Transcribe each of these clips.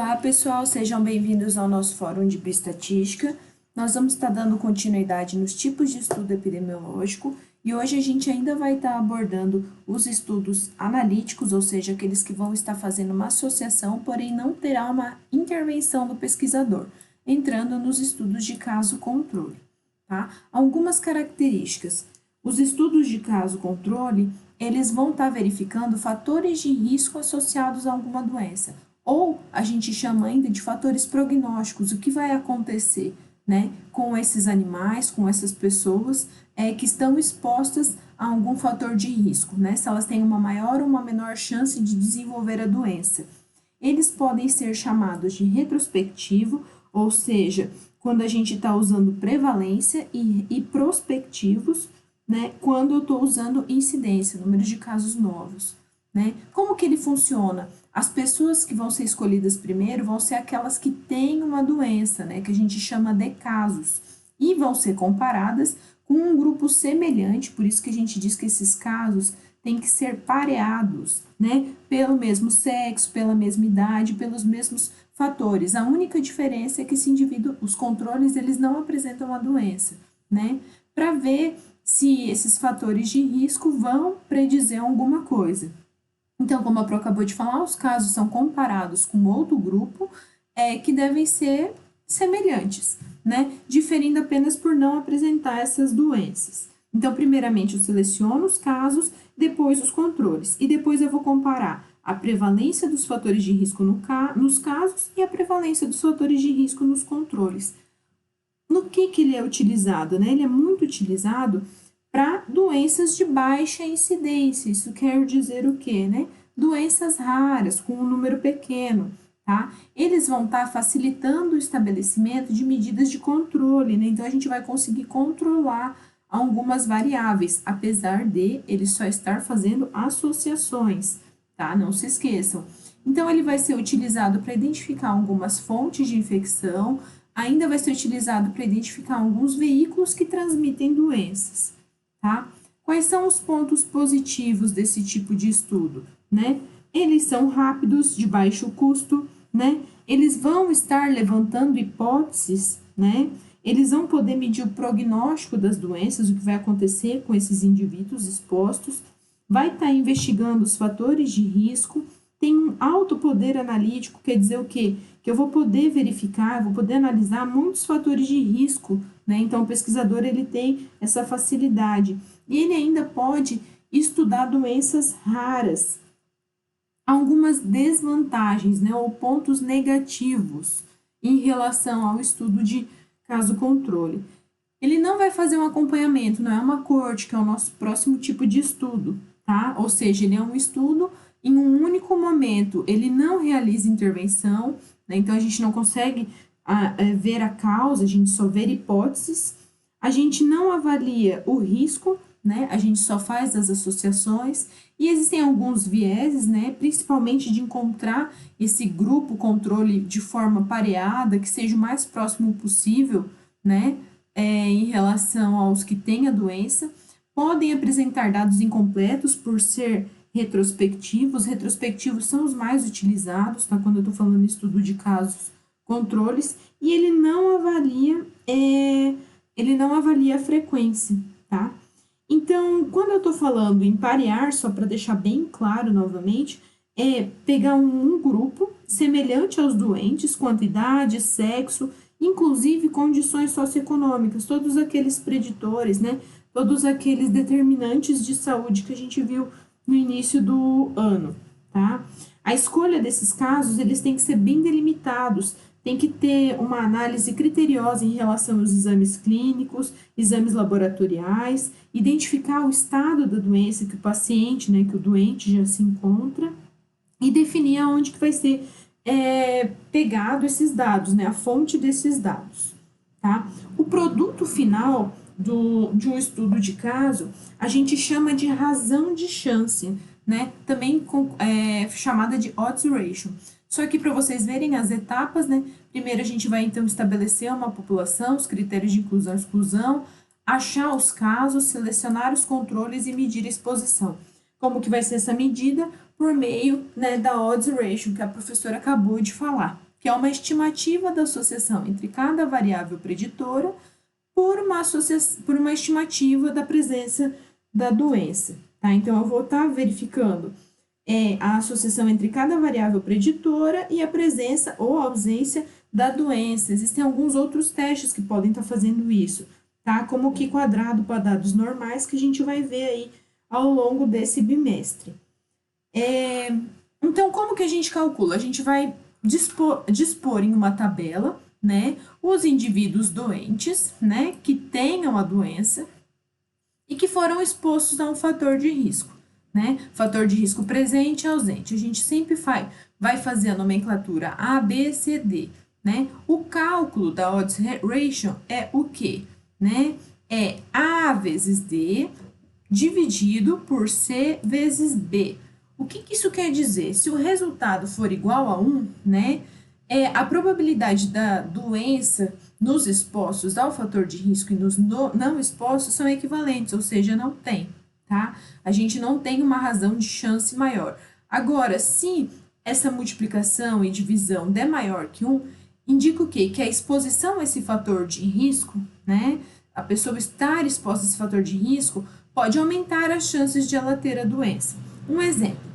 Olá, pessoal, sejam bem-vindos ao nosso Fórum de Bioestatística. Nós vamos estar dando continuidade nos tipos de estudo epidemiológico e hoje a gente ainda vai estar abordando os estudos analíticos, ou seja, aqueles que vão estar fazendo uma associação, porém não terá uma intervenção do pesquisador, entrando nos estudos de caso-controle. Tá? Algumas características. Os estudos de caso-controle, eles vão estar verificando fatores de risco associados a alguma doença, ou a gente chama ainda de fatores prognósticos, o que vai acontecer, né, com esses animais, com essas pessoas que estão expostas a algum fator de risco, né, se elas têm uma maior ou uma menor chance de desenvolver a doença. Eles podem ser chamados de retrospectivo, ou seja, quando a gente está usando prevalência e prospectivos, né, quando eu estou usando incidência, número de casos novos. Né? Como que ele funciona? As pessoas que vão ser escolhidas primeiro vão ser aquelas que têm uma doença, né, que a gente chama de casos, e vão ser comparadas com um grupo semelhante, por isso que a gente diz que esses casos têm que ser pareados, né, pelo mesmo sexo, pela mesma idade, pelos mesmos fatores. A única diferença é que esse indivíduo, os controles, eles não apresentam a doença, né, para ver se esses fatores de risco vão predizer alguma coisa. Então, como a Pro acabou de falar, os casos são comparados com outro grupo que devem ser semelhantes, né? Diferindo apenas por não apresentar essas doenças. Então, primeiramente, eu seleciono os casos, depois os controles. E depois eu vou comparar a prevalência dos fatores de risco nos casos e a prevalência dos fatores de risco nos controles. No que ele é utilizado, né? Ele é muito utilizado para doenças de baixa incidência. Isso quer dizer o quê, né? Doenças raras, com um número pequeno, tá? Eles vão estar facilitando o estabelecimento de medidas de controle, né? Então, a gente vai conseguir controlar algumas variáveis, apesar de ele só estar fazendo associações, tá? Não se esqueçam. Então, ele vai ser utilizado para identificar algumas fontes de infecção, ainda vai ser utilizado para identificar alguns veículos que transmitem doenças. Tá? Quais são os pontos positivos desse tipo de estudo? Né? Eles são rápidos, de baixo custo, né? Eles vão estar levantando hipóteses, né? Eles vão poder medir o prognóstico das doenças, o que vai acontecer com esses indivíduos expostos, vai estar investigando os fatores de risco, tem um alto poder analítico, quer dizer o quê? Que eu vou poder verificar, vou poder analisar muitos fatores de risco, né? Então, o pesquisador, ele tem essa facilidade. E ele ainda pode estudar doenças raras. Algumas desvantagens, né? Ou pontos negativos em relação ao estudo de caso-controle. Ele não vai fazer um acompanhamento, não é uma corte, que é o nosso próximo tipo de estudo, tá? Ou seja, ele é um estudo em um único momento, ele não realiza intervenção, né? Então a gente não consegue ver a causa, a gente só vê hipóteses, a gente não avalia o risco, né? A gente só faz as associações, e existem alguns vieses, né? Principalmente de encontrar esse grupo controle de forma pareada, que seja o mais próximo possível, né? Em relação aos que têm a doença, podem apresentar dados incompletos por ser retrospectivos. Retrospectivos são os mais utilizados, tá? Quando eu estou falando em estudo de casos, controles, e ele não avalia a frequência, tá? Então, quando eu estou falando em parear, só para deixar bem claro novamente, é pegar um grupo semelhante aos doentes, quanto idade, sexo, inclusive condições socioeconômicas, todos aqueles preditores, né? Todos aqueles determinantes de saúde que a gente viu no início do ano, tá? A escolha desses casos, eles têm que ser bem delimitados, tem que ter uma análise criteriosa em relação aos exames clínicos, exames laboratoriais, identificar o estado da doença que o paciente, né, que o doente já se encontra, e definir aonde que vai ser pegado esses dados, né, a fonte desses dados, tá? O produto final de um estudo de caso, a gente chama de razão de chance, né? Também chamada de odds ratio. Só que para vocês verem as etapas, né? Primeiro a gente vai então estabelecer uma população, os critérios de inclusão e exclusão, achar os casos, selecionar os controles e medir a exposição. Como que vai ser essa medida? Por meio, né, da odds ratio, que a professora acabou de falar, que é uma estimativa da associação entre cada variável preditora por uma estimativa da presença da doença, tá? Então, eu vou estar verificando a associação entre cada variável preditora e a presença ou ausência da doença. Existem alguns outros testes que podem estar fazendo isso, tá? Como o Q quadrado para dados normais, que a gente vai ver aí ao longo desse bimestre. Então, como que a gente calcula? A gente vai dispor em uma tabela, né, os indivíduos doentes, né, que tenham a doença e que foram expostos a um fator de risco, né, fator de risco presente e ausente. A gente sempre vai fazer a nomenclatura A, B, C, D, né. O cálculo da odds ratio é o quê? Né, é A vezes D dividido por C vezes B. O que isso quer dizer? Se o resultado for igual a 1, né, a probabilidade da doença nos expostos ao fator de risco e nos não expostos são equivalentes, ou seja, não tem, tá? A gente não tem uma razão de chance maior. Agora, se essa multiplicação e divisão der maior que 1, indica o quê? Que a exposição a esse fator de risco, né, a pessoa estar exposta a esse fator de risco, pode aumentar as chances de ela ter a doença. Um exemplo.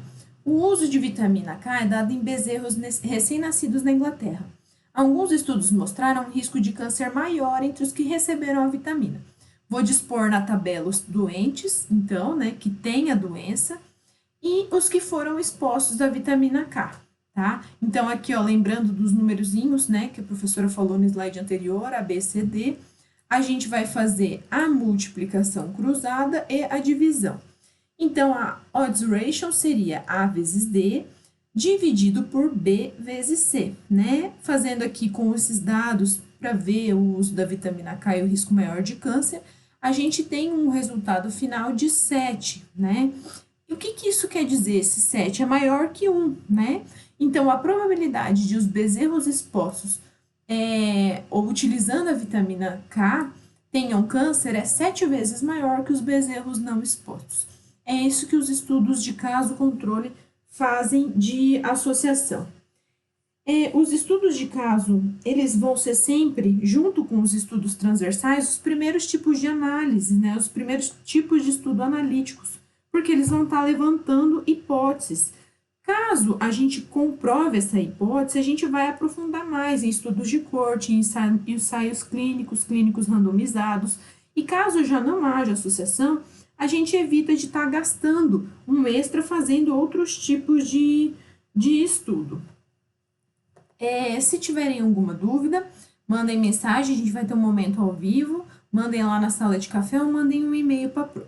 O uso de vitamina K é dado em bezerros recém-nascidos na Inglaterra. Alguns estudos mostraram um risco de câncer maior entre os que receberam a vitamina. Vou dispor na tabela os doentes, então, né, que têm a doença, e os que foram expostos à vitamina K, tá? Então, aqui, ó, lembrando dos numerozinhos, né, que a professora falou no slide anterior, A, B, C, D, a gente vai fazer a multiplicação cruzada e a divisão. Então, a odds ratio seria A vezes D, dividido por B vezes C, né? Fazendo aqui com esses dados para ver o uso da vitamina K e o risco maior de câncer, a gente tem um resultado final de 7, né? E o que isso quer dizer? Esse 7 é maior que 1, né? Então, a probabilidade de os bezerros expostos ou utilizando a vitamina K tenham câncer é 7 vezes maior que os bezerros não expostos. É isso que os estudos de caso-controle fazem de associação. Os estudos de caso, eles vão ser sempre, junto com os estudos transversais, os primeiros tipos de análise, né? Os primeiros tipos de estudo analíticos, porque eles vão estar levantando hipóteses. Caso a gente comprove essa hipótese, a gente vai aprofundar mais em estudos de corte, em ensaios clínicos randomizados, e caso já não haja associação, a gente evita de estar gastando um extra fazendo outros tipos de estudo. Se tiverem alguma dúvida, mandem mensagem, a gente vai ter um momento ao vivo, mandem lá na sala de café ou mandem um e-mail para a Pro.